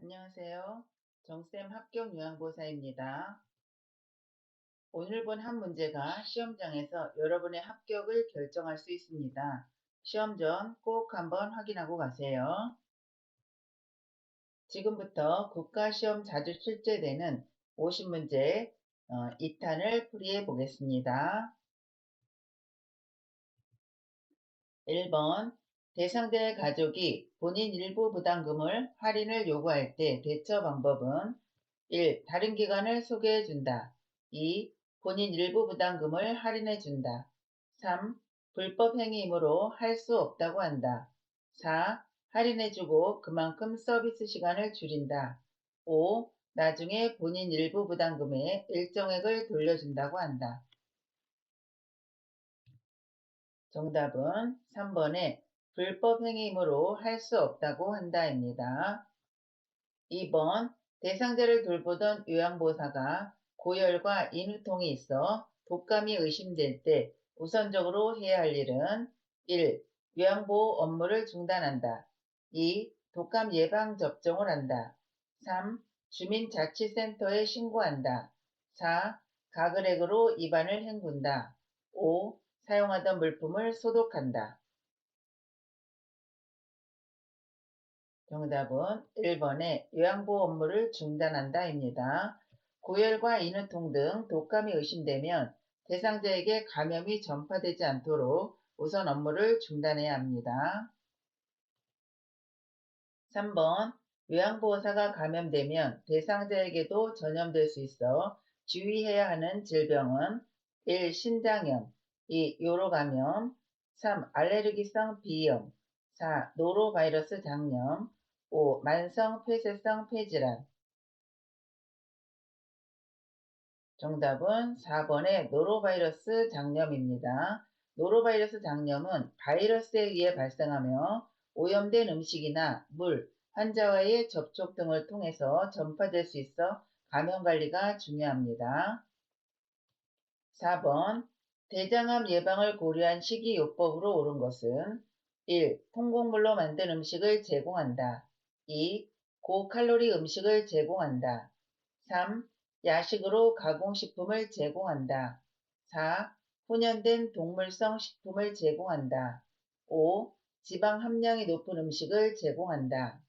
안녕하세요. 정쌤 합격 요양보사입니다. 오늘 본 한 문제가 시험장에서 여러분의 합격을 결정할 수 있습니다. 시험 전 꼭 한번 확인하고 가세요. 지금부터 국가시험 자주 출제되는 50문제 2탄을 풀이해 보겠습니다. 1번 대상자의 가족이 본인 일부 부담금을 할인을 요구할 때 대처 방법은 1. 다른 기관을 소개해 준다. 2. 본인 일부 부담금을 할인해 준다. 3. 불법 행위이므로 할 수 없다고 한다. 4. 할인해 주고 그만큼 서비스 시간을 줄인다. 5. 나중에 본인 일부 부담금의 일정액을 돌려준다고 한다. 정답은 3번에 불법 행위이므로 할 수 없다고 한다입니다. 2번 대상자를 돌보던 요양보호사가 고열과 인후통이 있어 독감이 의심될 때 우선적으로 해야 할 일은 1. 요양보호 업무를 중단한다. 2. 독감 예방 접종을 한다. 3. 주민자치센터에 신고한다. 4. 가글액으로 입안을 헹군다. 5. 사용하던 물품을 소독한다. 정답은 1번에 요양보호 업무를 중단한다입니다. 고열과 인후통 등 독감이 의심되면 대상자에게 감염이 전파되지 않도록 우선 업무를 중단해야 합니다. 3번 요양보호사가 감염되면 대상자에게도 전염될 수 있어 주의해야 하는 질병은 1. 신장염, 2. 요로감염, 3. 알레르기성 비염, 4. 노로바이러스 장염, 5. 만성 폐쇄성 폐질환. 정답은 4번의 노로바이러스 장염입니다. 노로바이러스 장염은 바이러스에 의해 발생하며 오염된 음식이나 물, 환자와의 접촉 등을 통해서 전파될 수 있어 감염 관리가 중요합니다. 4번 대장암 예방을 고려한 식이요법으로 옳은 것은 1. 통곡물로 만든 음식을 제공한다. 2. 고칼로리 음식을 제공한다. 3. 야식으로 가공식품을 제공한다. 4. 훈연된 동물성 식품을 제공한다. 5. 지방 함량이 높은 음식을 제공한다.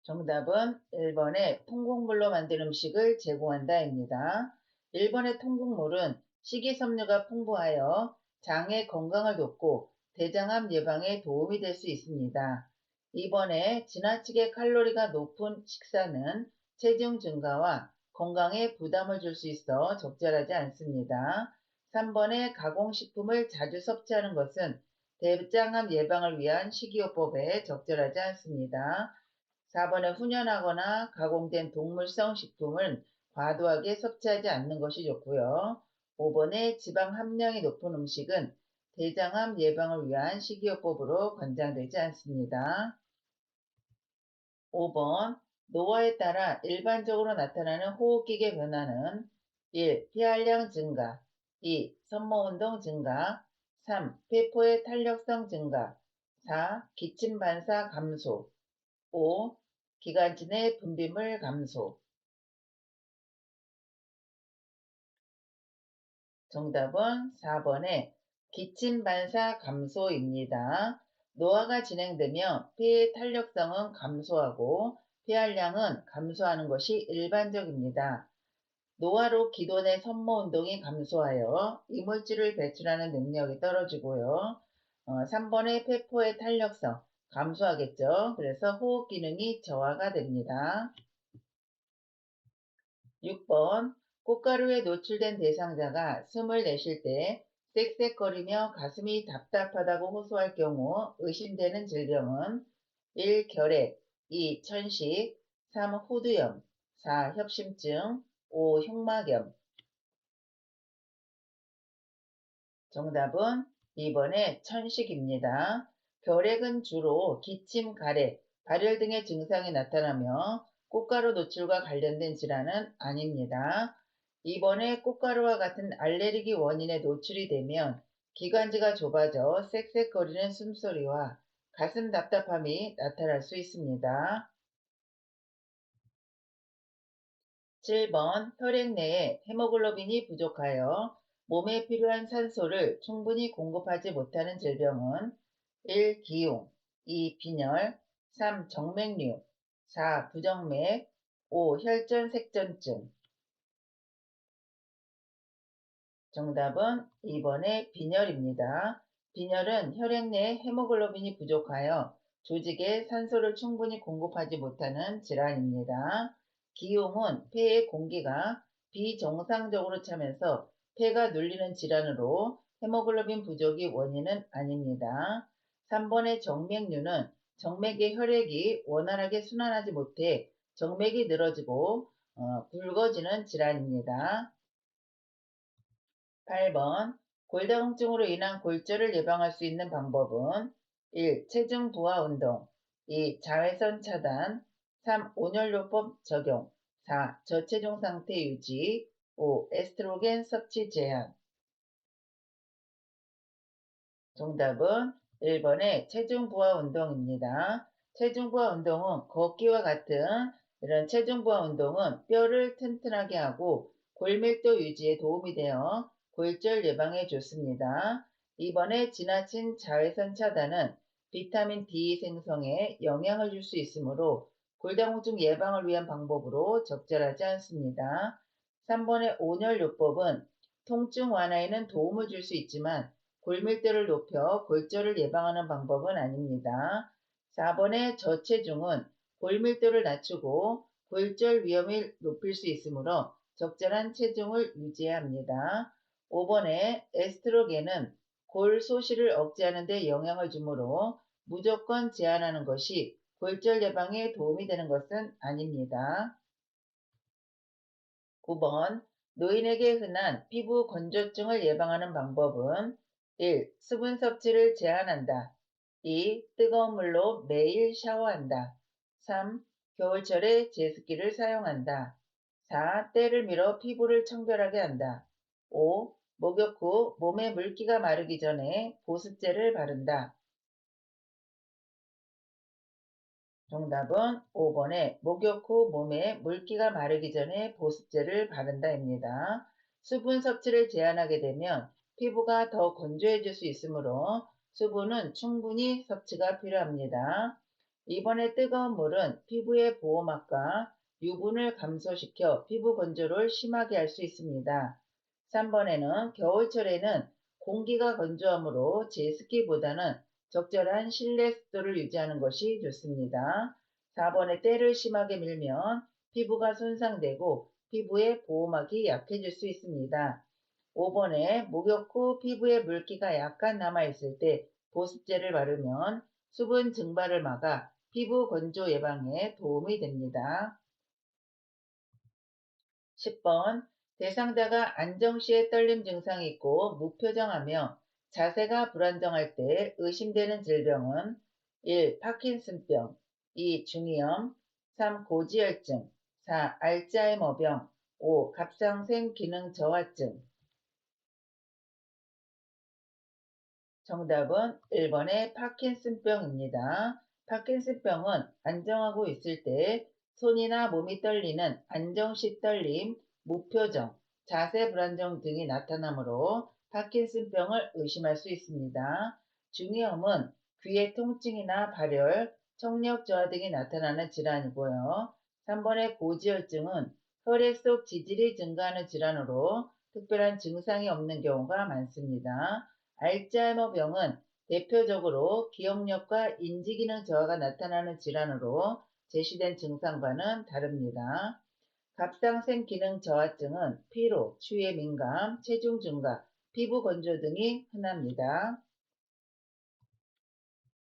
정답은 1번의 통곡물로 만든 음식을 제공한다입니다. 1번의 통곡물은 식이섬유가 풍부하여 장의 건강을 돕고 대장암 예방에 도움이 될 수 있습니다. 2번에 지나치게 칼로리가 높은 식사는 체중 증가와 건강에 부담을 줄 수 있어 적절하지 않습니다. 3번에 가공식품을 자주 섭취하는 것은 대장암 예방을 위한 식이요법에 적절하지 않습니다. 4번에 훈연하거나 가공된 동물성 식품은 과도하게 섭취하지 않는 것이 좋고요. 5번에 지방 함량이 높은 음식은 대장암 예방을 위한 식이요법으로 권장되지 않습니다. 5번 노화에 따라 일반적으로 나타나는 호흡기계 변화는 1. 폐활량 증가, 2. 섬모운동 증가, 3. 폐포의 탄력성 증가, 4. 기침 반사 감소, 5. 기관지 내 분비물 감소. 정답은 4번의 기침 반사 감소입니다. 노화가 진행되며 폐의 탄력성은 감소하고 폐활량은 감소하는 것이 일반적입니다. 노화로 기존의 섬모 운동이 감소하여 이물질을 배출하는 능력이 떨어지고요. 3번의 폐포의 탄력성 감소하겠죠. 그래서 호흡 기능이 저하가 됩니다. 6번 꽃가루에 노출된 대상자가 숨을 내쉴 때 쌕쌕거리며 가슴이 답답하다고 호소할 경우 의심되는 질병은 1. 결핵, 2. 천식, 3. 후두염, 4. 협심증, 5. 흉막염. 정답은 2번의 천식입니다. 결핵은 주로 기침, 가래, 발열 등의 증상이 나타나며 꽃가루 노출과 관련된 질환은 아닙니다. 2번에 꽃가루와 같은 알레르기 원인에 노출이 되면 기관지가 좁아져 쌕쌕거리는 숨소리와 가슴 답답함이 나타날 수 있습니다. 7번 혈액 내에 헤모글로빈이 부족하여 몸에 필요한 산소를 충분히 공급하지 못하는 질병은 1. 기흉, 2. 빈혈, 3. 정맥류, 4. 부정맥, 5. 혈전색전증. 정답은 2번의 빈혈입니다. 빈혈은 혈액 내 헤모글로빈이 부족하여 조직에 산소를 충분히 공급하지 못하는 질환입니다. 기흉은 폐의 공기가 비정상적으로 차면서 폐가 눌리는 질환으로 헤모글로빈 부족이 원인은 아닙니다. 3번의 정맥류는 정맥의 혈액이 원활하게 순환하지 못해 정맥이 늘어지고 굵어지는 질환입니다. 8번 골다공증으로 인한 골절을 예방할 수 있는 방법은 1. 체중 부하 운동, 2. 자외선 차단, 3. 온열요법 적용, 4. 저체중 상태 유지, 5. 에스트로겐 섭취 제한. 정답은 1번의 체중 부하 운동입니다. 체중 부하 운동은 걷기와 같은 이런 체중 부하 운동은 뼈를 튼튼하게 하고 골밀도 유지에 도움이 되어 골절 예방에 좋습니다. 2번에 지나친 자외선 차단은 비타민 D 생성에 영향을 줄 수 있으므로 골다공증 예방을 위한 방법으로 적절하지 않습니다. 3번의 온열요법은 통증 완화에는 도움을 줄 수 있지만 골밀도를 높여 골절을 예방하는 방법은 아닙니다. 4번의 저체중은 골밀도를 낮추고 골절 위험을 높일 수 있으므로 적절한 체중을 유지해야 합니다. 5번의 에스트로겐은 골 소실을 억제하는 데 영향을 주므로 무조건 제한하는 것이 골절 예방에 도움이 되는 것은 아닙니다. 9번 노인에게 흔한 피부 건조증을 예방하는 방법은 1. 수분 섭취를 제한한다. 2. 뜨거운 물로 매일 샤워한다. 3. 겨울철에 제습기를 사용한다. 4. 때를 밀어 피부를 청결하게 한다. 5. 목욕 후 몸에 물기가 마르기 전에 보습제를 바른다. 정답은 5번에 목욕 후 몸에 물기가 마르기 전에 보습제를 바른다입니다. 수분 섭취를 제한하게 되면 피부가 더 건조해질 수 있으므로 수분은 충분히 섭취가 필요합니다. 이번에 뜨거운 물은 피부의 보호막과 유분을 감소시켜 피부 건조를 심하게 할 수 있습니다. 3번에는 겨울철에는 공기가 건조하므로 제습기보다는 적절한 실내 습도를 유지하는 것이 좋습니다. 4번에 때를 심하게 밀면 피부가 손상되고 피부의 보호막이 약해질 수 있습니다. 5번에 목욕 후 피부에 물기가 약간 남아있을 때 보습제를 바르면 수분 증발을 막아 피부 건조 예방에 도움이 됩니다. 10번 대상자가 안정시에 떨림 증상이 있고 무표정하며 자세가 불안정할 때 의심되는 질병은 1. 파킨슨병, 2. 중이염, 3. 고지혈증, 4. 알츠하이머병, 5. 갑상생 기능 저하증. 정답은 1번의 파킨슨병입니다. 파킨슨병은 안정하고 있을 때 손이나 몸이 떨리는 안정시 떨림, 무표정, 자세 불안정 등이 나타나므로 파킨슨병을 의심할 수 있습니다. 중이염은 귀의 통증이나 발열, 청력 저하 등이 나타나는 질환이고요. 3번의 고지혈증은 혈액 속 지질이 증가하는 질환으로 특별한 증상이 없는 경우가 많습니다. 알츠하이머 병은 대표적으로 기억력과 인지기능 저하가 나타나는 질환으로 제시된 증상과는 다릅니다. 갑상생 기능 저하증은 피로, 추위에 민감, 체중 증가, 피부 건조 등이 흔합니다.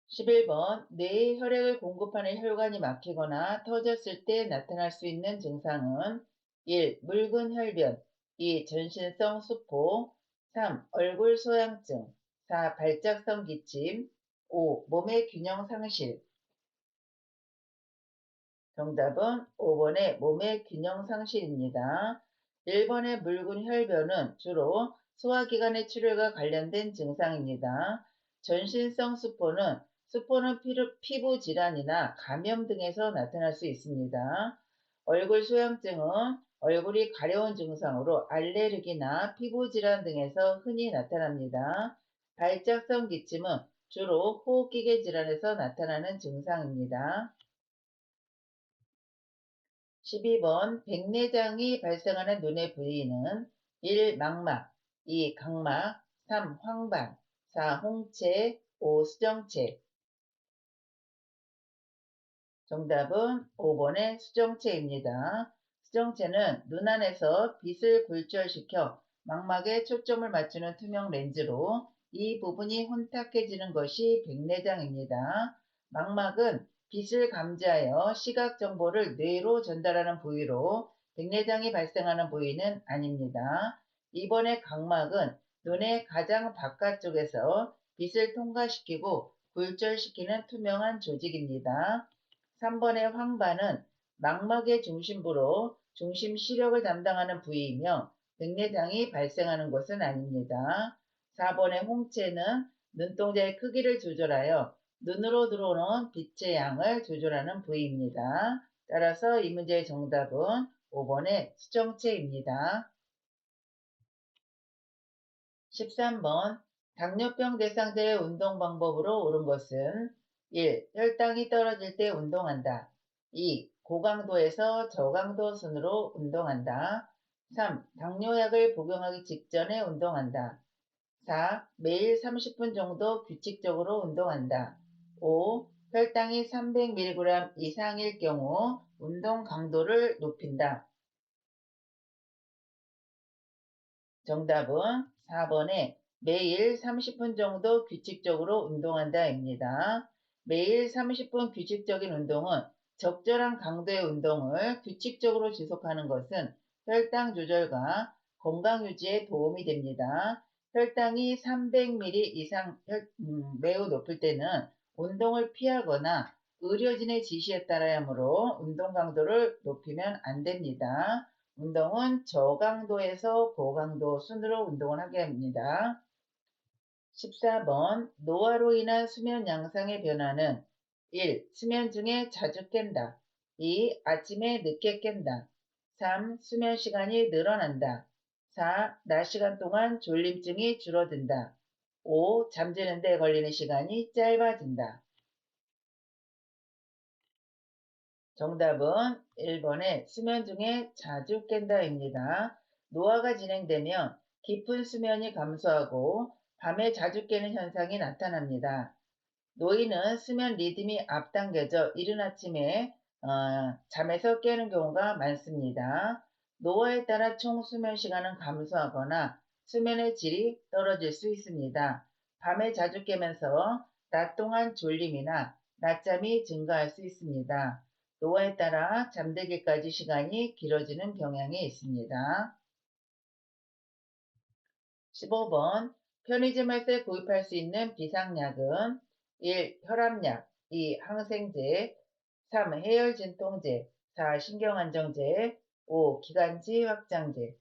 11번 뇌에 혈액을 공급하는 혈관이 막히거나 터졌을 때 나타날 수 있는 증상은 1. 묽은 혈변, 2. 전신성 수포, 3. 얼굴 소양증, 4. 발작성 기침, 5. 몸의 균형 상실. 정답은 5번의 몸의 균형 상실입니다. 1번의 묽은 혈변은 주로 소화기관의 출혈과 관련된 증상입니다. 전신성 수포는 수포는 피부 질환이나 감염 등에서 나타날 수 있습니다. 얼굴 소양증은 얼굴이 가려운 증상으로 알레르기나 피부 질환 등에서 흔히 나타납니다. 발작성 기침은 주로 호흡기계 질환에서 나타나는 증상입니다. 12번 백내장이 발생하는 눈의 부위는 1. 망막, 2. 각막, 3. 황반, 4. 홍채, 5. 수정체. 정답은 5번의 수정체입니다. 수정체는 눈 안에서 빛을 굴절시켜 망막에 초점을 맞추는 투명 렌즈로 이 부분이 혼탁해지는 것이 백내장입니다. 망막은 빛을 감지하여 시각 정보를 뇌로 전달하는 부위로 백내장이 발생하는 부위는 아닙니다. 이번에 각막은 눈의 가장 바깥쪽에서 빛을 통과시키고 굴절시키는 투명한 조직입니다. 3번의 황반은 망막의 중심부로 중심 시력을 담당하는 부위이며 백내장이 발생하는 것은 아닙니다. 4번의 홍채는 눈동자의 크기를 조절하여 눈으로 들어오는 빛의 양을 조절하는 부위입니다. 따라서 이 문제의 정답은 5번의 수정체입니다. 13번 당뇨병 대상자의 운동 방법으로 옳은 것은 1. 혈당이 떨어질 때 운동한다. 2. 고강도에서 저강도 순으로 운동한다. 3. 당뇨약을 복용하기 직전에 운동한다. 4. 매일 30분 정도 규칙적으로 운동한다. 5. 혈당이 300mg 이상일 경우 운동 강도를 높인다. 정답은 4번에 매일 30분 정도 규칙적으로 운동한다입니다. 매일 30분 규칙적인 운동은 적절한 강도의 운동을 규칙적으로 지속하는 것은 혈당 조절과 건강 유지에 도움이 됩니다. 혈당이 300mg 이상 매우 높을 때는 운동을 피하거나 의료진의 지시에 따라야 하므로 운동 강도를 높이면 안 됩니다. 운동은 저강도에서 고강도 순으로 운동을 하게 합니다. 14번 노화로 인한 수면 양상의 변화는 1. 수면 중에 자주 깬다. 2. 아침에 늦게 깬다. 3. 수면 시간이 늘어난다. 4. 낮 시간 동안 졸림증이 줄어든다. 5. 잠드는 데 걸리는 시간이 짧아진다. 정답은 1번의 수면 중에 자주 깬다입니다. 노화가 진행되면 깊은 수면이 감소하고 밤에 자주 깨는 현상이 나타납니다. 노인은 수면 리듬이 앞당겨져 이른 아침에 잠에서 깨는 경우가 많습니다. 노화에 따라 총 수면 시간은 감소하거나 수면의 질이 떨어질 수 있습니다. 밤에 자주 깨면서 낮 동안 졸림이나 낮잠이 증가할 수 있습니다. 노화에 따라 잠들기까지 시간이 길어지는 경향이 있습니다. 15번 편의점에서 구입할 수 있는 비상약은 1. 혈압약, 2. 항생제, 3. 해열 진통제, 4. 신경안정제, 5. 기관지 확장제.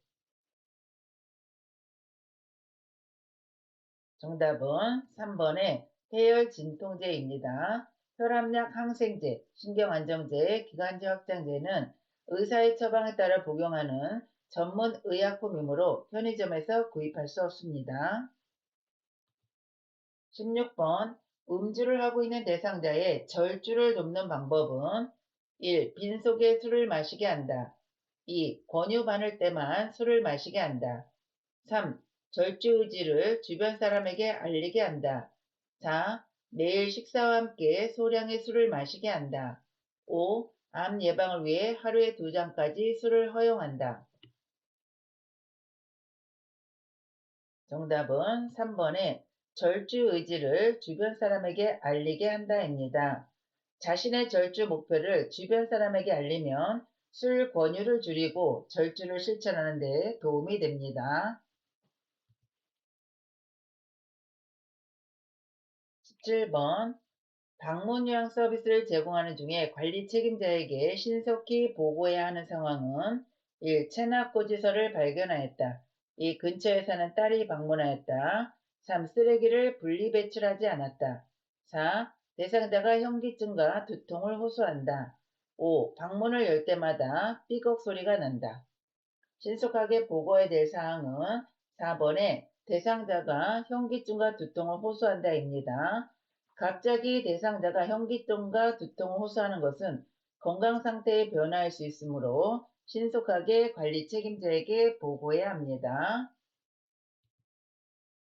정답은 3번의 해열 진통제입니다. 혈압약, 항생제, 신경안정제, 기관지 확장제는 의사의 처방에 따라 복용하는 전문 의약품이므로 편의점에서 구입할 수 없습니다. 16번 음주를 하고 있는 대상자의 절주를 돕는 방법은 1. 빈속에 술을 마시게 한다. 2. 권유 받을 때만 술을 마시게 한다. 3. 절주 의지를 주변 사람에게 알리게 한다. 4. 매일 식사와 함께 소량의 술을 마시게 한다. 5. 암 예방을 위해 하루에 2잔까지 술을 허용한다. 정답은 3번에 절주 의지를 주변 사람에게 알리게 한다입니다. 자신의 절주 목표를 주변 사람에게 알리면 술 권유를 줄이고 절주를 실천하는 데 도움이 됩니다. 17번 방문 요양 서비스를 제공하는 중에 관리 책임자에게 신속히 보고해야 하는 상황은 1. 체납고지서를 발견하였다. 2. 근처에 사는 딸이 방문하였다. 3. 쓰레기를 분리배출하지 않았다. 4. 대상자가 현기증과 두통을 호소한다. 5. 방문을 열 때마다 삐걱 소리가 난다. 신속하게 보고해야 될 사항은 4번에 대상자가 현기증과 두통을 호소한다입니다. 갑자기 대상자가 현기증과 두통을 호소하는 것은 건강 상태의 변화일 수 있으므로 신속하게 관리 책임자에게 보고해야 합니다.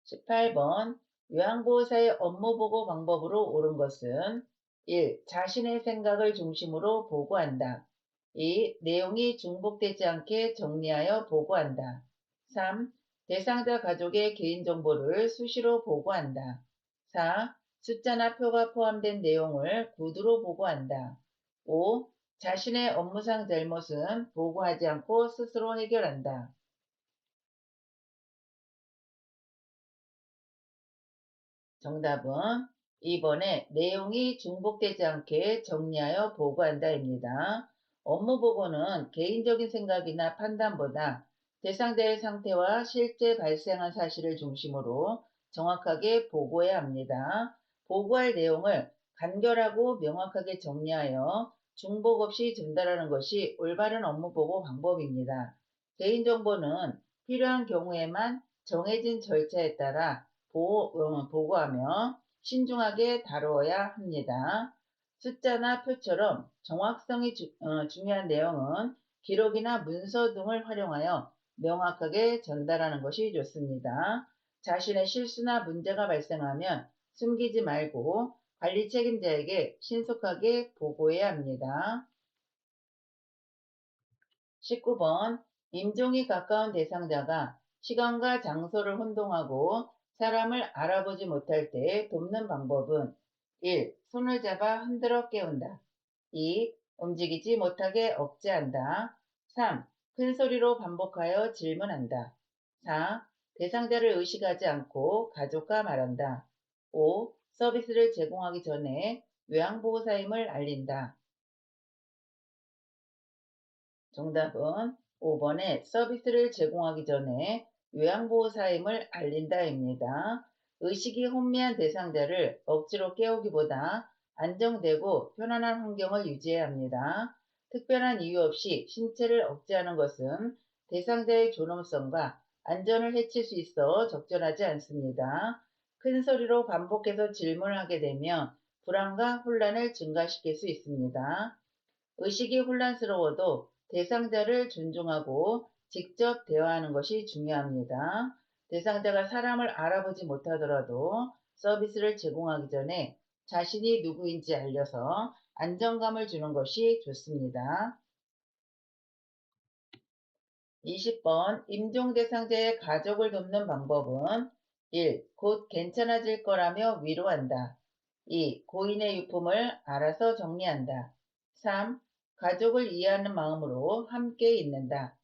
18번 요양보호사의 업무보고 방법으로 옳은 것은 1. 자신의 생각을 중심으로 보고한다. 2. 내용이 중복되지 않게 정리하여 보고한다. 3. 대상자 가족의 개인정보를 수시로 보고한다. 4. 숫자나 표가 포함된 내용을 구두로 보고한다. 5. 자신의 업무상 잘못은 보고하지 않고 스스로 해결한다. 정답은 2번에 내용이 중복되지 않게 정리하여 보고한다입니다. 업무 보고는 개인적인 생각이나 판단보다 대상자의 상태와 실제 발생한 사실을 중심으로 정확하게 보고해야 합니다. 보고할 내용을 간결하고 명확하게 정리하여 중복 없이 전달하는 것이 올바른 업무 보고 방법입니다. 개인정보는 필요한 경우에만 정해진 절차에 따라 보고하며 신중하게 다루어야 합니다. 숫자나 표처럼 정확성이 중요한 내용은 기록이나 문서 등을 활용하여 명확하게 전달하는 것이 좋습니다. 자신의 실수나 문제가 발생하면 숨기지 말고 관리 책임자에게 신속하게 보고해야 합니다. 19번 임종이 가까운 대상자가 시간과 장소를 혼동하고 사람을 알아보지 못할 때 돕는 방법은 1. 손을 잡아 흔들어 깨운다. 2. 움직이지 못하게 억제한다. 3. 큰 소리로 반복하여 질문한다. 4. 대상자를 의식하지 않고 가족과 말한다. 5. 서비스를 제공하기 전에 요양보호사임을 알린다. 정답은 5번에 서비스를 제공하기 전에 요양보호사임을 알린다입니다. 의식이 혼미한 대상자를 억지로 깨우기보다 안정되고 편안한 환경을 유지해야 합니다. 특별한 이유 없이 신체를 억제하는 것은 대상자의 존엄성과 안전을 해칠 수 있어 적절하지 않습니다. 큰 소리로 반복해서 질문을 하게 되면 불안과 혼란을 증가시킬 수 있습니다. 의식이 혼란스러워도 대상자를 존중하고 직접 대화하는 것이 중요합니다. 대상자가 사람을 알아보지 못하더라도 서비스를 제공하기 전에 자신이 누구인지 알려서 안정감을 주는 것이 좋습니다. 20번 임종 대상자의 가족을 돕는 방법은 1. 곧 괜찮아질 거라며 위로한다. 2. 고인의 유품을 알아서 정리한다. 3. 가족을 이해하는 마음으로 함께 있는다.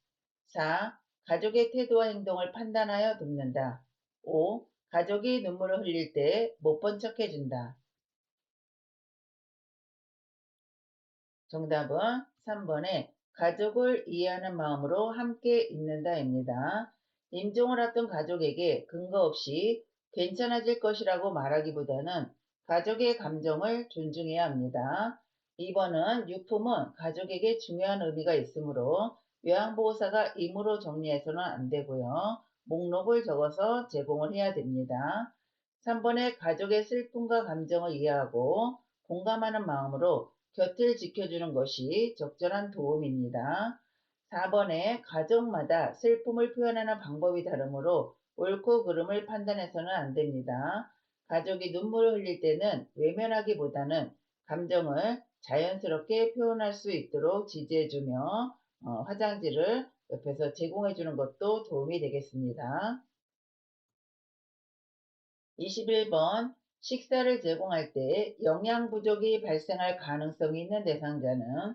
4. 가족의 태도와 행동을 판단하여 돕는다. 5. 가족이 눈물을 흘릴 때 못 본 척 해준다. 정답은 3번에 가족을 이해하는 마음으로 함께 있는다입니다. 임종을 앞둔 가족에게 근거 없이 괜찮아질 것이라고 말하기보다는 가족의 감정을 존중해야 합니다. 2번은 유품은 가족에게 중요한 의미가 있으므로 요양보호사가 임의로 정리해서는 안 되고요. 목록을 적어서 제공을 해야 됩니다. 3번에 가족의 슬픔과 감정을 이해하고 공감하는 마음으로 곁을 지켜주는 것이 적절한 도움입니다. 4번에 가족마다 슬픔을 표현하는 방법이 다르므로 옳고 그름을 판단해서는 안 됩니다. 가족이 눈물을 흘릴 때는 외면하기보다는 감정을 자연스럽게 표현할 수 있도록 지지해주며 화장지를 옆에서 제공해주는 것도 도움이 되겠습니다. 21번 식사를 제공할 때 영양 부족이 발생할 가능성이 있는 대상자는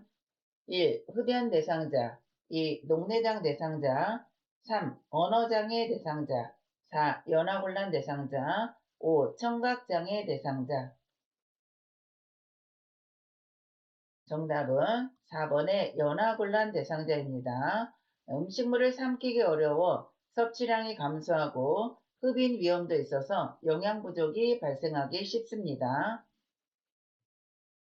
1. 흡연 대상자 2. 녹내장 대상자 3. 언어장애 대상자 4. 연화곤란 대상자 5. 청각장애 대상자 정답은 4번의 연화곤란 대상자입니다. 음식물을 삼키기 어려워 섭취량이 감소하고 흡인 위험도 있어서 영양 부족이 발생하기 쉽습니다.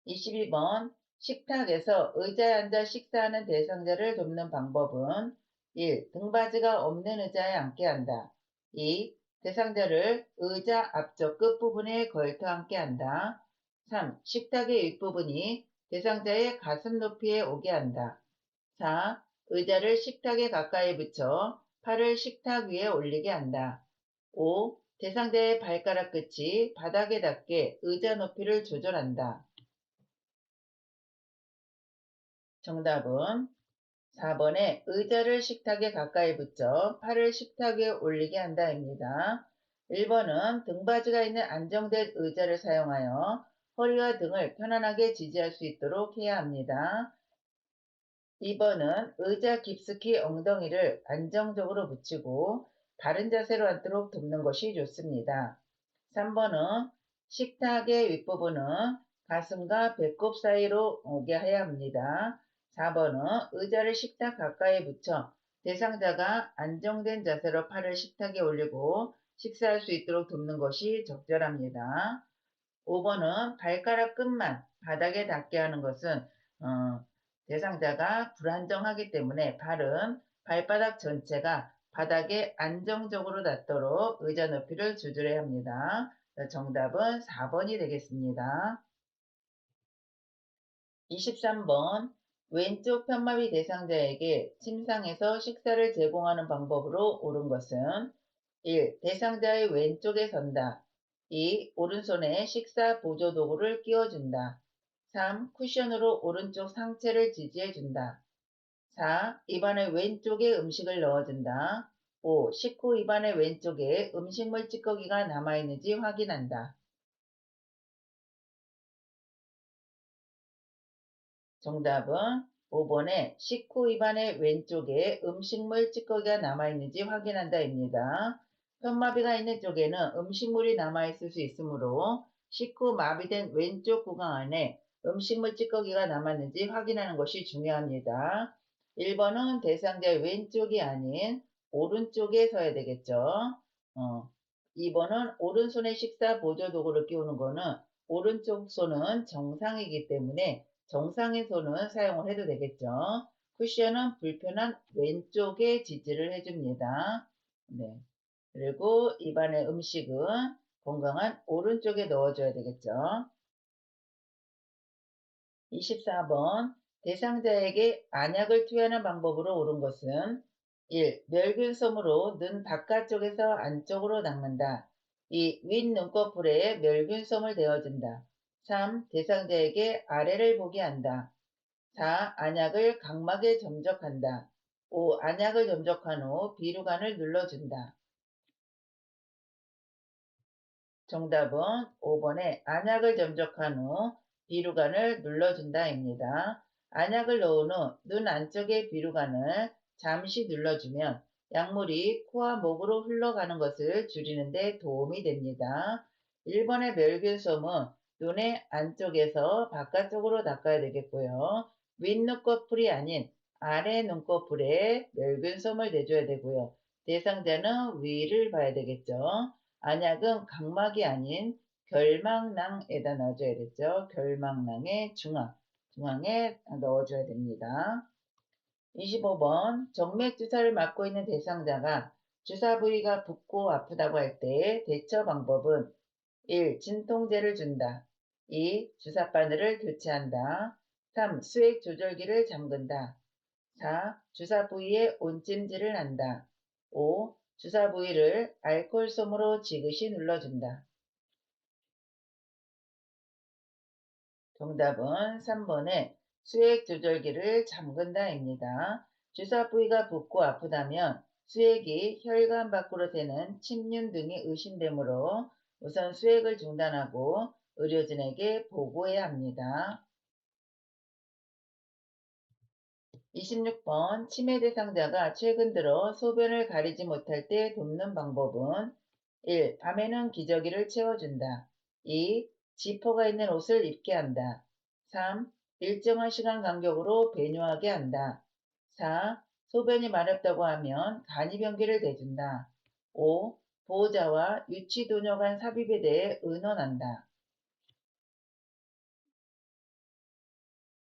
22번 식탁에서 의자에 앉아 식사하는 대상자를 돕는 방법은 1. 등받이가 없는 의자에 앉게 한다. 2. 대상자를 의자 앞쪽 끝부분에 걸터 앉게 한다. 3. 식탁의 윗부분이 대상자의 가슴 높이에 오게 한다. 4. 의자를 식탁에 가까이 붙여 팔을 식탁 위에 올리게 한다. 5. 대상자의 발가락 끝이 바닥에 닿게 의자 높이를 조절한다. 정답은 4번에 의자를 식탁에 가까이 붙여 팔을 식탁 위에 올리게 한다입니다. 1번은 등받이가 있는 안정된 의자를 사용하여 허리와 등을 편안하게 지지할 수 있도록 해야 합니다. 2번은 의자 깊숙이 엉덩이를 안정적으로 붙이고 바른 자세로 앉도록 돕는 것이 좋습니다. 3번은 식탁의 윗부분은 가슴과 배꼽 사이로 오게 해야 합니다. 4번은 의자를 식탁 가까이 붙여 대상자가 안정된 자세로 팔을 식탁에 올리고 식사할 수 있도록 돕는 것이 적절합니다. 5번은 발가락 끝만 바닥에 닿게 하는 것은 대상자가 불안정하기 때문에 발은 발바닥 전체가 바닥에 안정적으로 닿도록 의자 높이를 조절해야 합니다. 정답은 4번이 되겠습니다. 23번 왼쪽 편마비 대상자에게 침상에서 식사를 제공하는 방법으로 옳은 것은 1. 대상자의 왼쪽에 선다. 2. 오른손에 식사 보조 도구를 끼워준다. 3. 쿠션으로 오른쪽 상체를 지지해준다. 4. 입안의 왼쪽에 음식을 넣어준다. 5. 식후 입안의 왼쪽에 음식물 찌꺼기가 남아있는지 확인한다. 정답은 5번에 식후 입안의 왼쪽에 음식물 찌꺼기가 남아있는지 확인한다입니다. 편마비가 있는 쪽에는 음식물이 남아있을 수 있으므로 식후 마비된 왼쪽 구강 안에 음식물 찌꺼기가 남았는지 확인하는 것이 중요합니다. 1번은 대상자의 왼쪽이 아닌 오른쪽에 서야 되겠죠. 2번은 오른손에 식사 보조 도구를 끼우는 거는 오른쪽 손은 정상이기 때문에 정상의 손은 사용을 해도 되겠죠. 쿠션은 불편한 왼쪽에 지지를 해줍니다. 네. 그리고 입안의 음식은 건강한 오른쪽에 넣어줘야 되겠죠. 24번 대상자에게 안약을 투여하는 방법으로 옳은 것은 1. 멸균솜으로 눈 바깥쪽에서 안쪽으로 닦는다. 2. 윗 눈꺼풀에 멸균솜을 대어준다. 3. 대상자에게 아래를 보게 한다. 4. 안약을 각막에 점적한다. 5. 안약을 점적한 후 비루관을 눌러준다. 정답은 5번에 안약을 점적한 후 비루관을 눌러준다입니다. 안약을 넣은 후 눈 안쪽의 비루관을 잠시 눌러주면 약물이 코와 목으로 흘러가는 것을 줄이는 데 도움이 됩니다. 1번의 멸균솜은 눈의 안쪽에서 바깥쪽으로 닦아야 되겠고요. 윗눈꺼풀이 아닌 아래 눈꺼풀에 멸균솜을 내줘야 되고요. 대상자는 위를 봐야 되겠죠. 안약은 각막이 아닌 결막낭에다 넣어줘야겠죠. 결막낭의 중앙에 넣어줘야 됩니다. 25번 정맥 주사를 맞고 있는 대상자가 주사 부위가 붓고 아프다고 할 때 대처 방법은 1. 진통제를 준다. 2. 주사 바늘을 교체한다. 3. 수액 조절기를 잠근다. 4. 주사 부위에 온찜질을 한다. 5. 주사 부위를 알코올솜으로 지그시 눌러준다. 정답은 3번에 수액 조절기를 잠근다입니다. 주사 부위가 붓고 아프다면 수액이 혈관 밖으로 새는 침륜 등이 의심되므로 우선 수액을 중단하고 의료진에게 보고해야 합니다. 26번 치매 대상자가 최근 들어 소변을 가리지 못할 때 돕는 방법은 1. 밤에는 기저귀를 채워준다. 2. 지퍼가 있는 옷을 입게 한다. 3. 일정한 시간 간격으로 배뇨하게 한다. 4. 소변이 마렵다고 하면 간이변기를 대준다. 5. 보호자와 유치도녀 간 삽입에 대해 의논한다.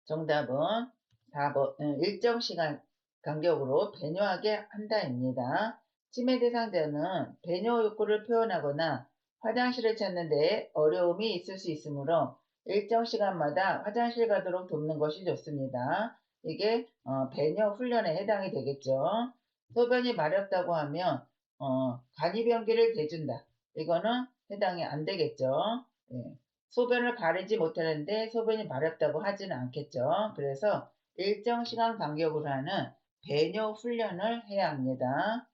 정답은 4번, 일정 시간 간격으로 배뇨하게 한다입니다. 치매 대상자는 배뇨 욕구를 표현하거나 화장실을 찾는 데 어려움이 있을 수 있으므로 일정 시간마다 화장실 가도록 돕는 것이 좋습니다. 이게 배뇨 훈련에 해당이 되겠죠. 소변이 마렵다고 하면 간이변기를 대준다. 이거는 해당이 안 되겠죠. 예. 소변을 가리지 못하는데 소변이 마렵다고 하지는 않겠죠. 그래서 일정 시간 간격으로 하는 배뇨 훈련을 해야 합니다.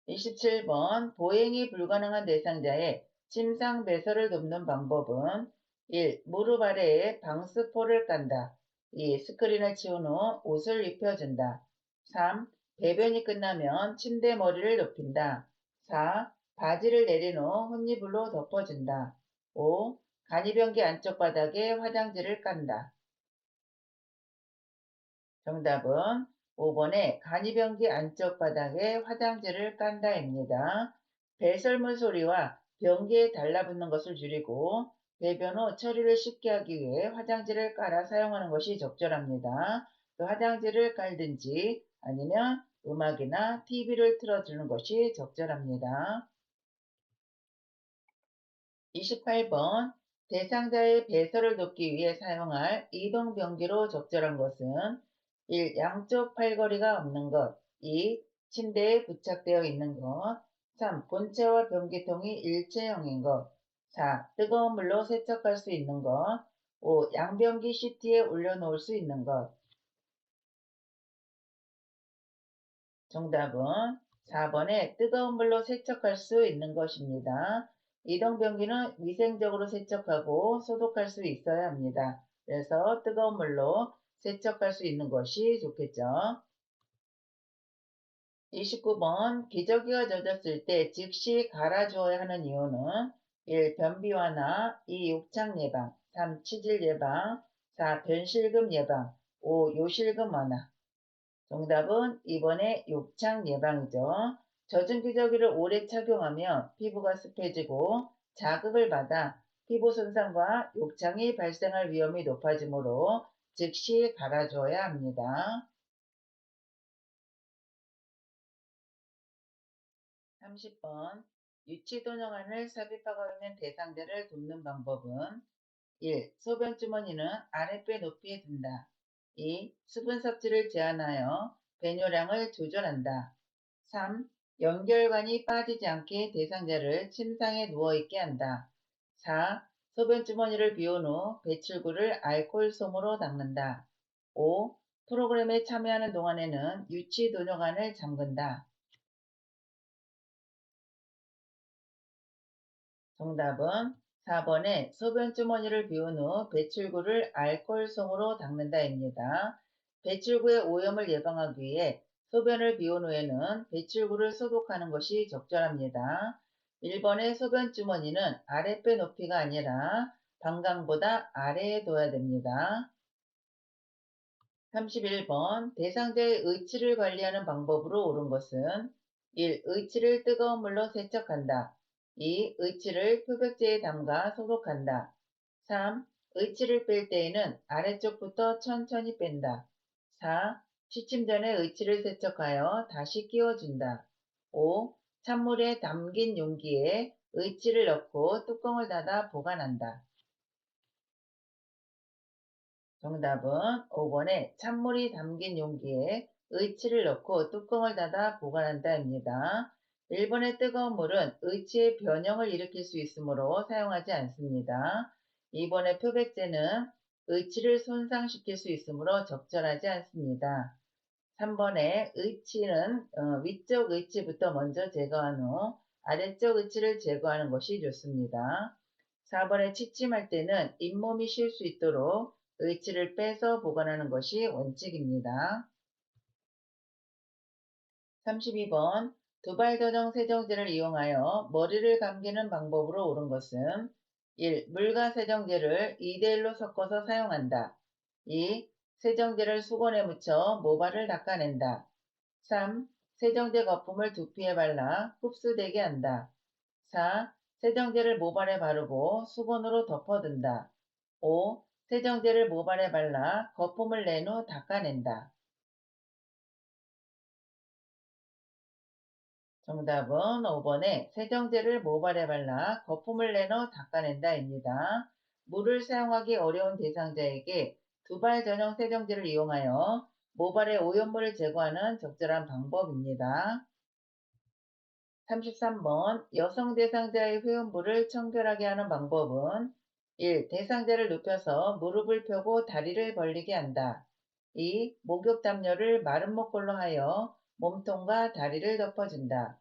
27번 보행이 불가능한 대상자의 침상 배설을 돕는 방법은 1. 무릎 아래에 방스포를 깐다. 2. 스크린을 치운 후 옷을 입혀준다. 3. 배변이 끝나면 침대 머리를 높인다. 4. 바지를 내린 후 혼이불로 덮어준다. 5. 간이변기 안쪽 바닥에 화장지를 깐다. 정답은 5번에 간이변기 안쪽 바닥에 화장지를 깐다입니다. 배설물 소리와 변기에 달라붙는 것을 줄이고 배변 후 처리를 쉽게 하기 위해 화장지를 깔아 사용하는 것이 적절합니다. 또 화장지를 깔든지 아니면 음악이나 TV를 틀어주는 것이 적절합니다. 28번 대상자의 배설을 돕기 위해 사용할 이동변기로 적절한 것은 1. 양쪽 팔걸이가 없는 것. 2. 침대에 부착되어 있는 것. 3. 본체와 변기통이 일체형인 것. 4. 뜨거운 물로 세척할 수 있는 것. 5. 양변기 시트에 올려놓을 수 있는 것. 정답은 4번에 뜨거운 물로 세척할 수 있는 것입니다. 이동변기는 위생적으로 세척하고 소독할 수 있어야 합니다. 그래서 뜨거운 물로 세척할 수 있는 것이 좋겠죠. 29번 기저귀가 젖었을 때 즉시 갈아주어야 하는 이유는 1. 변비 완화, 2. 욕창 예방, 3. 치질 예방, 4. 변실금 예방, 5. 요실금 완화. 정답은 2번의 욕창 예방이죠. 젖은 기저귀를 오래 착용하면 피부가 습해지고 자극을 받아 피부 손상과 욕창이 발생할 위험이 높아지므로 즉시 갈아줘야 합니다. 30번 유치도뇨관을 삽입하고 있는 대상자를 돕는 방법은 1. 소변 주머니는 아랫배 높이에 둔다. 2. 수분 섭취를 제한하여 배뇨량을 조절한다. 3. 연결관이 빠지지 않게 대상자를 침상에 누워있게 한다. 4. 소변 주머니를 비운 후 배출구를 알코올 솜으로 닦는다. 5. 프로그램에 참여하는 동안에는 유치도뇨관을 잠근다. 정답은 4번에 소변 주머니를 비운 후 배출구를 알코올솜으로 닦는다입니다. 배출구의 오염을 예방하기 위해 소변을 비운 후에는 배출구를 소독하는 것이 적절합니다. 1번의 소변 주머니는 아랫배 높이가 아니라 방광보다 아래에 둬야 됩니다. 31번 대상자의 의치를 관리하는 방법으로 옳은 것은 1. 의치를 뜨거운 물로 세척한다. 2. 의치를 표백제에 담가 소독한다. 3. 의치를 뺄 때에는 아래쪽부터 천천히 뺀다. 4. 취침 전에 의치를 세척하여 다시 끼워준다. 5. 찬물에 담긴 용기에 의치를 넣고 뚜껑을 닫아 보관한다. 정답은 5번에 찬물이 담긴 용기에 의치를 넣고 뚜껑을 닫아 보관한다입니다. 1번의 뜨거운 물은 의치의 변형을 일으킬 수 있으므로 사용하지 않습니다. 2번의 표백제는 의치를 손상시킬 수 있으므로 적절하지 않습니다. 3번의 의치는 위쪽 의치부터 먼저 제거한 후 아래쪽 의치를 제거하는 것이 좋습니다. 4번에 취침할 때는 잇몸이 쉴 수 있도록 의치를 빼서 보관하는 것이 원칙입니다. 32번 두발저정 세정제를 이용하여 머리를 감기는 방법으로 옳은 것은 1. 물과 세정제를 2대1로 섞어서 사용한다. 2. 세정제를 수건에 묻혀 모발을 닦아낸다. 3. 세정제 거품을 두피에 발라 흡수되게 한다. 4. 세정제를 모발에 바르고 수건으로 덮어둔다. 5. 세정제를 모발에 발라 거품을 낸 후 닦아낸다. 정답은 5번에 세정제를 모발에 발라 거품을 낸 후 닦아낸다입니다. 물을 사용하기 어려운 대상자에게 두발 전용 세정제를 이용하여 모발의 오염물을 제거하는 적절한 방법입니다. 33번 여성 대상자의 회음부를 청결하게 하는 방법은 1. 대상자를 눕혀서 무릎을 펴고 다리를 벌리게 한다. 2. 목욕 담요를 마른 목골로 하여 몸통과 다리를 덮어준다.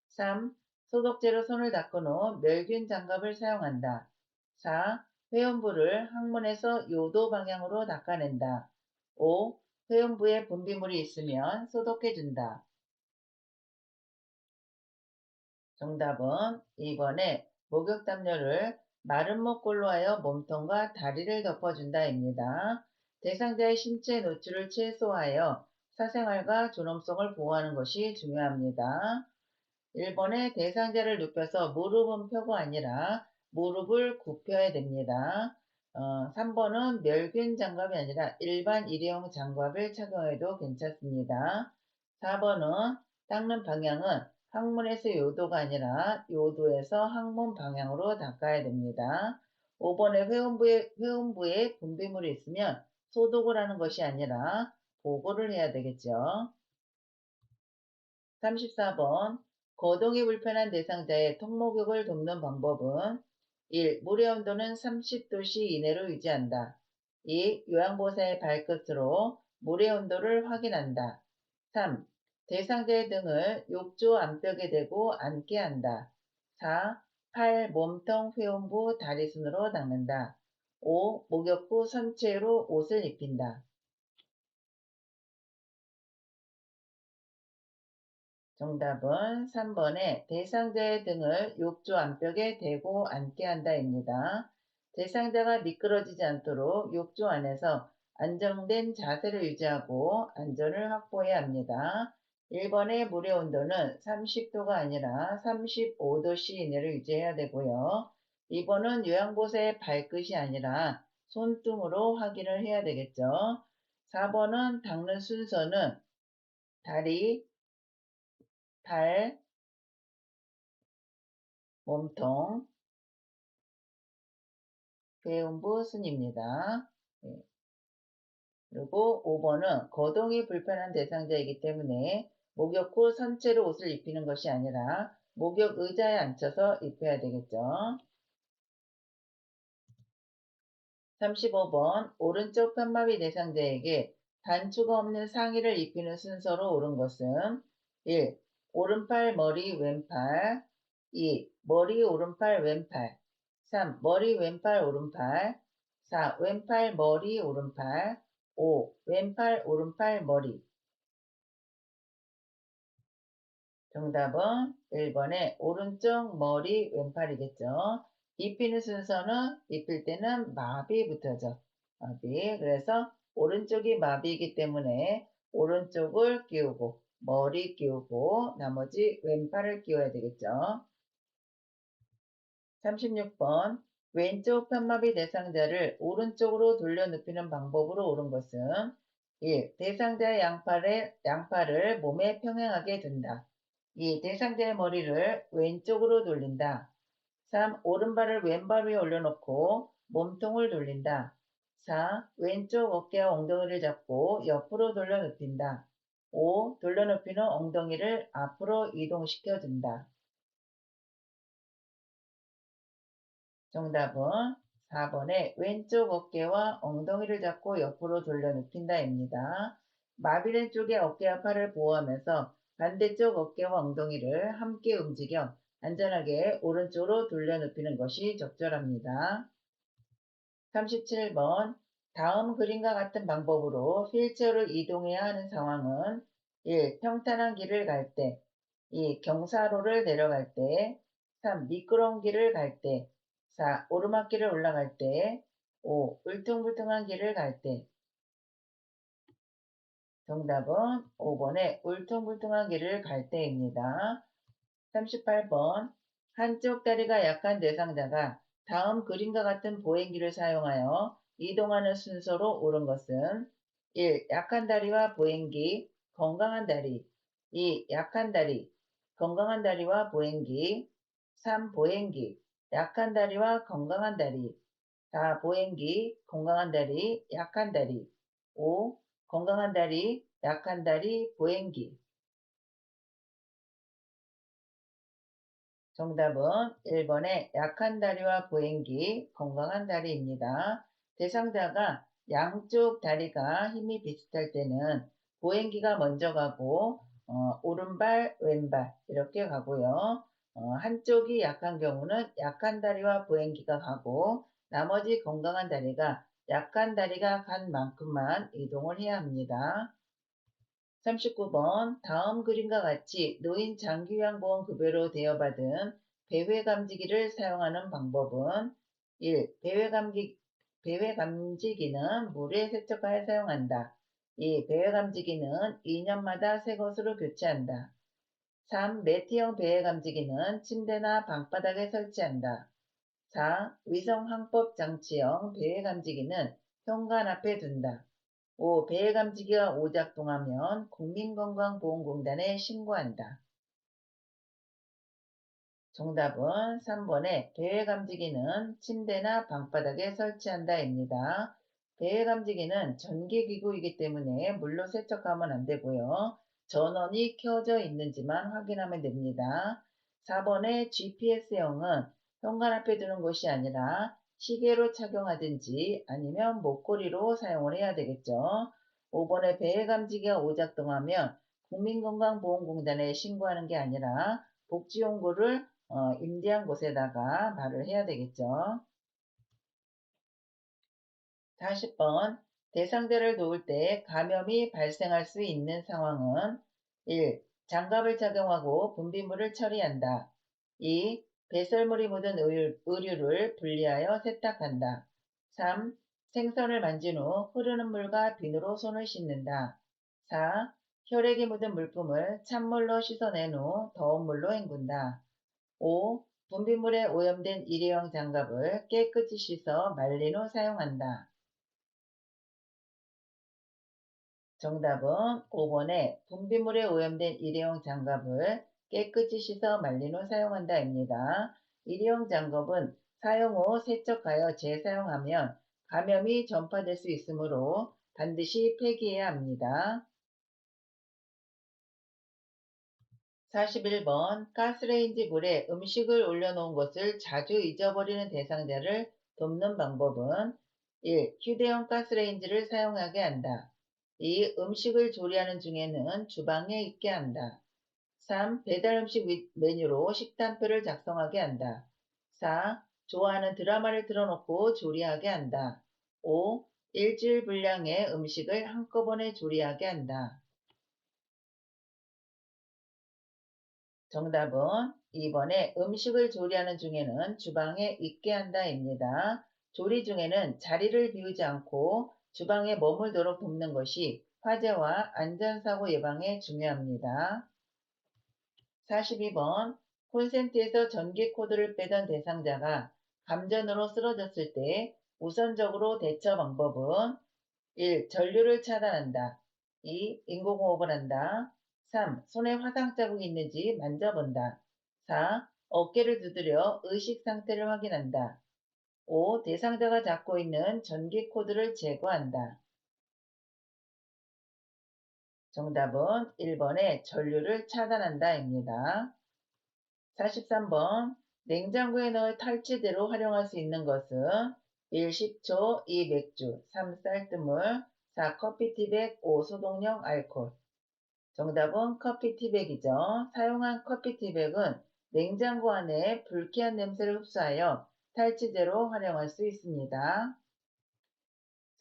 3. 소독제로 손을 닦은 후 멸균 장갑을 사용한다. 4. 회음부를 항문에서 요도 방향으로 닦아낸다. 5. 회음부에 분비물이 있으면 소독해준다. 정답은 2번에 목욕 담요를 마른 목골로 하여 몸통과 다리를 덮어준다입니다. 대상자의 신체 노출을 최소화하여 사생활과 존엄성을 보호하는 것이 중요합니다. 1번에 대상자를 눕혀서 무릎은 펴고 아니라 무릎을 굽혀야 됩니다. 3번은 멸균 장갑이 아니라 일반 일회용 장갑을 착용해도 괜찮습니다. 4번은 닦는 방향은 항문에서 요도가 아니라 요도에서 항문 방향으로 닦아야 됩니다. 5번에 회음부에 분비물이 있으면 소독을 하는 것이 아니라 보고를 해야 되겠죠. 34번 거동이 불편한 대상자의 턱목욕을 돕는 방법은 1. 물의 온도는 30도씨 이내로 유지한다. 2. 요양보호사의 발끝으로 물의 온도를 확인한다. 3. 대상자의 등을 욕조 안벽에 대고 앉게 한다. 4. 팔, 몸통, 회음부, 다리순으로 닦는다. 5. 목욕 후 선체로 옷을 입힌다. 정답은 3번에 대상자의 등을 욕조 안벽에 대고 앉게 한다입니다. 대상자가 미끄러지지 않도록 욕조 안에서 안정된 자세를 유지하고 안전을 확보해야 합니다. 1번의 물의 온도는 30도가 아니라 35도씨 이내로 유지해야 되고요. 2번은 요양보호사의 발끝이 아니라 손등으로 확인을 해야 되겠죠. 4번은 닦는 순서는 다리, 발, 몸통, 배음부 순입니다. 네. 그리고 5번은 거동이 불편한 대상자이기 때문에 목욕 후 선체로 옷을 입히는 것이 아니라 목욕 의자에 앉혀서 입혀야 되겠죠. 35번 오른쪽 편마비 대상자에게 단추가 없는 상의를 입히는 순서로 옳은 것은 1. 오른팔 머리 왼팔 2. 머리 오른팔 왼팔 3. 머리 왼팔 오른팔 4. 왼팔 머리 오른팔 5. 왼팔 오른팔 머리 정답은 1번에 오른쪽 머리 왼팔이겠죠. 입히는 순서는 입힐 때는 마비부터죠. 마비. 그래서 오른쪽이 마비이기 때문에 오른쪽을 끼우고 머리 끼우고 나머지 왼팔을 끼워야 되겠죠. 36번 왼쪽 편마비 대상자를 오른쪽으로 돌려 눕히는 방법으로 옳은 것은 1. 대상자의 양팔을 몸에 평행하게 둔다. 2. 대상자의 머리를 왼쪽으로 돌린다. 3. 오른발을 왼발 위에 올려놓고 몸통을 돌린다. 4. 왼쪽 어깨와 엉덩이를 잡고 옆으로 돌려 눕힌다. 5. 돌려 눕힌 후 엉덩이를 앞으로 이동시켜 준다. 정답은 4번에 왼쪽 어깨와 엉덩이를 잡고 옆으로 돌려 눕힌다입니다. 마비된 쪽의 어깨와 팔을 보호하면서 반대쪽 어깨와 엉덩이를 함께 움직여 안전하게 오른쪽으로 돌려 눕히는 것이 적절합니다. 37번 다음 그림과 같은 방법으로 휠체어를 이동해야 하는 상황은 1. 평탄한 길을 갈 때 2. 경사로를 내려갈 때 3. 미끄러운 길을 갈 때 4. 오르막길을 올라갈 때 5. 울퉁불퉁한 길을 갈 때 정답은 5번에 울퉁불퉁한 길을 갈 때입니다. 38번 한쪽 다리가 약한 대상자가 다음 그림과 같은 보행기를 사용하여 이동하는 순서로 옳은 것은 1. 약한 다리와 보행기, 건강한 다리. 2. 약한 다리, 건강한 다리와 보행기. 3. 보행기, 약한 다리와 건강한 다리. 4. 보행기, 건강한 다리, 약한 다리. 5. 건강한 다리, 약한 다리, 보행기. 정답은 1번의 약한 다리와 보행기, 건강한 다리입니다. 대상자가 양쪽 다리가 힘이 비슷할 때는 보행기가 먼저 가고 오른발, 왼발 이렇게 가고요. 한쪽이 약한 경우는 약한 다리와 보행기가 가고 나머지 건강한 다리가 약한 다리가 간 만큼만 이동을 해야 합니다. 39번 다음 그림과 같이 노인 장기요양보험 급여로 대여받은 배회감지기를 사용하는 방법은 1. 배회감지기는 물에 세척하여 사용한다. 2. 배회감지기는 2년마다 새 것으로 교체한다. 3. 매트형 배회감지기는 침대나 방바닥에 설치한다. 4. 위성항법 장치형 배회감지기는 현관 앞에 둔다. 5. 배회감지기가 오작동하면 국민건강보험공단에 신고한다. 정답은 3번의 배회감지기는 침대나 방바닥에 설치한다입니다. 배회감지기는 전기기구이기 때문에 물로 세척하면 안 되고요. 전원이 켜져 있는지만 확인하면 됩니다. 4번의 GPS형은 현관 앞에 두는 것이 아니라 시계로 착용하든지 아니면 목걸이로 사용을 해야 되겠죠. 5번의 배회감지기가 오작동하면 국민건강보험공단에 신고하는 게 아니라 복지용구를 임대한 곳에다가 말을 해야 되겠죠. 40번 대상자를 놓을 때 감염이 발생할 수 있는 상황은 1. 장갑을 착용하고 분비물을 처리한다. 2. 배설물이 묻은 의류를 분리하여 세탁한다. 3. 생선을 만진 후 흐르는 물과 비누로 손을 씻는다. 4. 혈액이 묻은 물품을 찬물로 씻어낸 후 더운 물로 헹군다. 5. 분비물에 오염된 일회용 장갑을 깨끗이 씻어 말린 후 사용한다. 정답은 5번에 분비물에 오염된 일회용 장갑을 깨끗이 씻어 말린 후 사용한다입니다. 일회용 장갑은 사용 후 세척하여 재사용하면 감염이 전파될 수 있으므로 반드시 폐기해야 합니다. 41번 가스레인지 물에 음식을 올려놓은 것을 자주 잊어버리는 대상자를 돕는 방법은 1. 휴대용 가스레인지를 사용하게 한다. 2. 음식을 조리하는 중에는 주방에 있게 한다. 3. 배달 음식 메뉴로 식단표를 작성하게 한다. 4. 좋아하는 드라마를 틀어놓고 조리하게 한다. 5. 일주일 분량의 음식을 한꺼번에 조리하게 한다. 정답은 2번에 음식을 조리하는 중에는 주방에 있게 한다입니다. 조리 중에는 자리를 비우지 않고 주방에 머물도록 돕는 것이 화재와 안전사고 예방에 중요합니다. 42번 콘센트에서 전기 코드를 빼던 대상자가 감전으로 쓰러졌을 때 우선적으로 대처 방법은 1. 전류를 차단한다. 2. 인공호흡을 한다. 3. 손에 화상 자국이 있는지 만져본다. 4. 어깨를 두드려 의식 상태를 확인한다. 5. 대상자가 잡고 있는 전기 코드를 제거한다. 정답은 1번의 전류를 차단한다입니다. 43번 냉장고에 넣어 탈취대로 활용할 수 있는 것은 1. 식초, 2. 맥주, 3. 쌀뜨물, 4. 커피티백, 5. 소독용 알코올. 정답은 커피티백이죠. 사용한 커피티백은 냉장고 안에 불쾌한 냄새를 흡수하여 탈취제로 활용할 수 있습니다.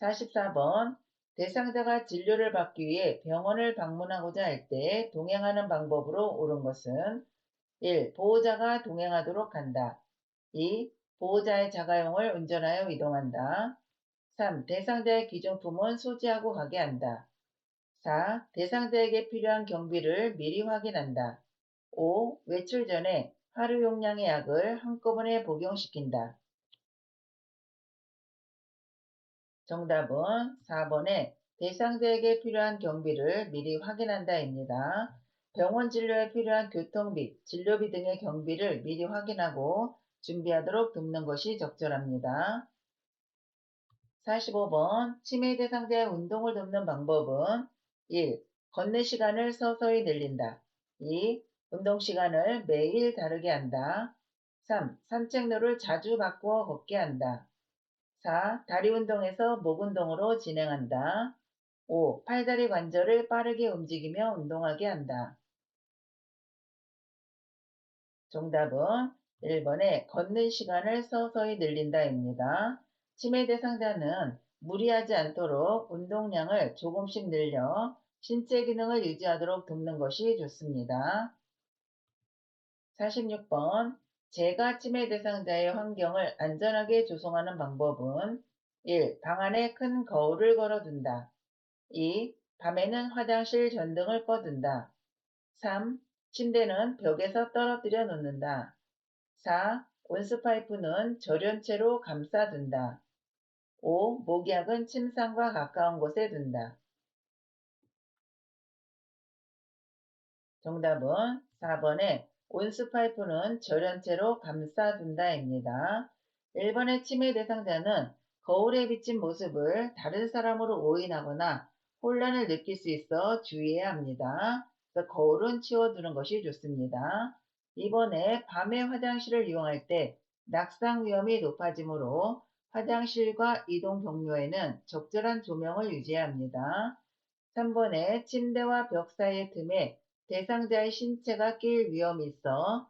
44번 대상자가 진료를 받기 위해 병원을 방문하고자 할 때 동행하는 방법으로 옳은 것은 1. 보호자가 동행하도록 한다. 2. 보호자의 자가용을 운전하여 이동한다. 3. 대상자의 귀중품은 소지하고 가게 한다. 4. 대상자에게 필요한 경비를 미리 확인한다. 5. 외출 전에 하루 용량의 약을 한꺼번에 복용시킨다. 정답은 4번에 대상자에게 필요한 경비를 미리 확인한다입니다. 병원 진료에 필요한 교통비, 진료비 등의 경비를 미리 확인하고 준비하도록 돕는 것이 적절합니다. 45번 치매 대상자의 운동을 돕는 방법은 1. 걷는 시간을 서서히 늘린다. 2. 운동 시간을 매일 다르게 한다. 3. 산책로를 자주 바꾸어 걷게 한다. 4. 다리 운동에서 목 운동으로 진행한다. 5. 팔다리 관절을 빠르게 움직이며 운동하게 한다. 정답은 1번에 걷는 시간을 서서히 늘린다입니다. 치매 대상자는 무리하지 않도록 운동량을 조금씩 늘려 신체 기능을 유지하도록 돕는 것이 좋습니다. 46번 제가 치매 대상자의 환경을 안전하게 조성하는 방법은 1. 방 안에 큰 거울을 걸어둔다. 2. 밤에는 화장실 전등을 꺼둔다. 3. 침대는 벽에서 떨어뜨려 놓는다. 4. 온수파이프는 절연체로 감싸둔다. 5. 목약은 침상과 가까운 곳에 둔다. 정답은 4번에 온수파이프는 절연체로 감싸둔다입니다. 1번의 치매 대상자는 거울에 비친 모습을 다른 사람으로 오인하거나 혼란을 느낄 수 있어 주의해야 합니다. 그래서 거울은 치워두는 것이 좋습니다. 2번에 밤에 화장실을 이용할 때 낙상 위험이 높아지므로 화장실과 이동 경로에는 적절한 조명을 유지해야 합니다. 3번에 침대와 벽 사이의 틈에 대상자의 신체가 낄 위험이 있어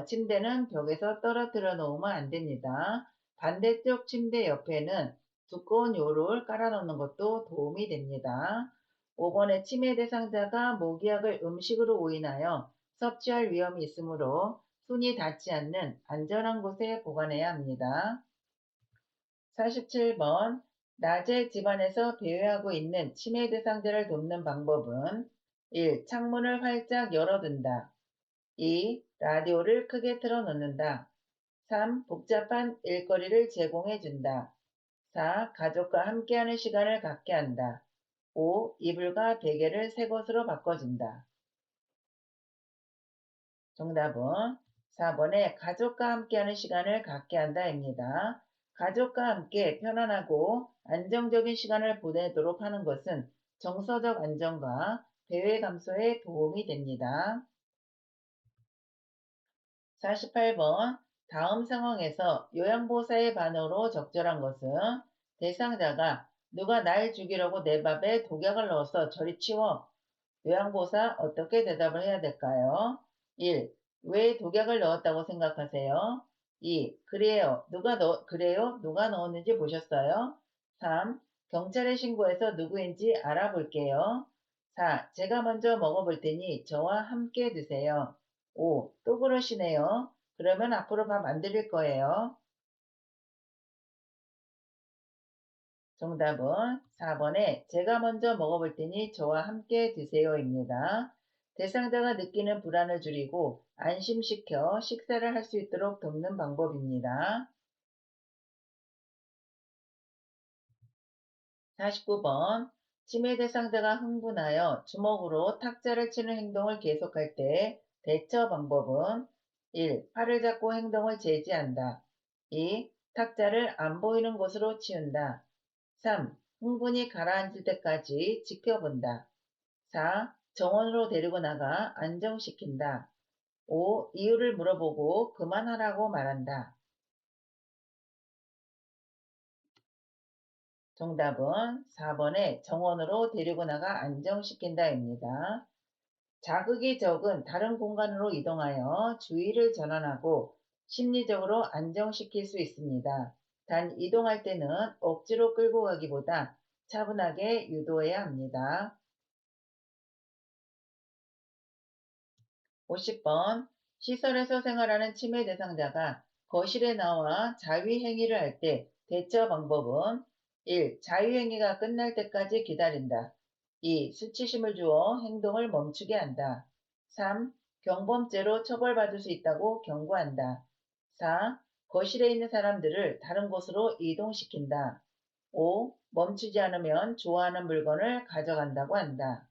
침대는 벽에서 떨어뜨려 놓으면 안 됩니다. 반대쪽 침대 옆에는 두꺼운 요를 깔아 놓는 것도 도움이 됩니다. 5번에 치매 대상자가 모기약을 음식으로 오인하여 섭취할 위험이 있으므로 손이 닿지 않는 안전한 곳에 보관해야 합니다. 47번 낮에 집안에서 배회하고 있는 치매 대상자를 돕는 방법은 1. 창문을 활짝 열어둔다. 2. 라디오를 크게 틀어놓는다. 3. 복잡한 일거리를 제공해준다. 4. 가족과 함께하는 시간을 갖게 한다. 5. 이불과 베개를 새 것으로 바꿔준다. 정답은 4번에 가족과 함께하는 시간을 갖게 한다입니다. 가족과 함께 편안하고 안정적인 시간을 보내도록 하는 것은 정서적 안정과 배회 감소에 도움이 됩니다. 48번 다음 상황에서 요양보호사의 반응으로 적절한 것은 대상자가 누가 날 죽이려고 내 밥에 독약을 넣어서 저리 치워. 요양보호사 어떻게 대답을 해야 될까요? 1. 왜 독약을 넣었다고 생각하세요? 2. 그래요? 누가 넣었는지 보셨어요? 3. 경찰에 신고해서 누구인지 알아볼게요. 4. 제가 먼저 먹어볼 테니 저와 함께 드세요. 5. 또 그러시네요. 그러면 앞으로 밥 안 드릴 거예요. 정답은 4번에 제가 먼저 먹어볼 테니 저와 함께 드세요입니다. 대상자가 느끼는 불안을 줄이고 안심시켜 식사를 할 수 있도록 돕는 방법입니다. 49번 치매 대상자가 흥분하여 주먹으로 탁자를 치는 행동을 계속할 때 대처 방법은 1. 팔을 잡고 행동을 제지한다. 2. 탁자를 안 보이는 곳으로 치운다. 3. 흥분이 가라앉을 때까지 지켜본다. 4. 정원으로 데리고 나가 안정시킨다. 5. 이유를 물어보고 그만하라고 말한다. 정답은 4번에 정원으로 데리고 나가 안정시킨다입니다. 자극이 적은 다른 공간으로 이동하여 주의를 전환하고 심리적으로 안정시킬 수 있습니다. 단 이동할 때는 억지로 끌고 가기보다 차분하게 유도해야 합니다. 50번 시설에서 생활하는 치매 대상자가 거실에 나와 자위행위를 할 때 대처 방법은 1. 자위행위가 끝날 때까지 기다린다. 2. 수치심을 주어 행동을 멈추게 한다. 3. 경범죄로 처벌받을 수 있다고 경고한다. 4. 거실에 있는 사람들을 다른 곳으로 이동시킨다. 5. 멈추지 않으면 좋아하는 물건을 가져간다고 한다.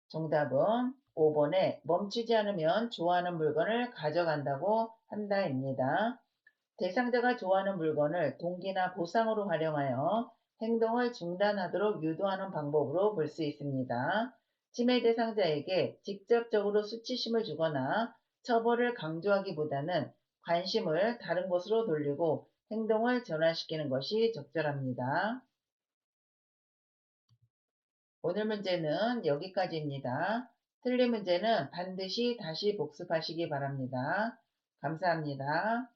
정답은 5번에 멈추지 않으면 좋아하는 물건을 가져간다고 한다입니다. 대상자가 좋아하는 물건을 동기나 보상으로 활용하여 행동을 중단하도록 유도하는 방법으로 볼 수 있습니다. 침해 대상자에게 직접적으로 수치심을 주거나 처벌을 강조하기보다는 관심을 다른 곳으로 돌리고 행동을 전환시키는 것이 적절합니다. 오늘 문제는 여기까지입니다. 틀린 문제는 반드시 다시 복습하시기 바랍니다. 감사합니다.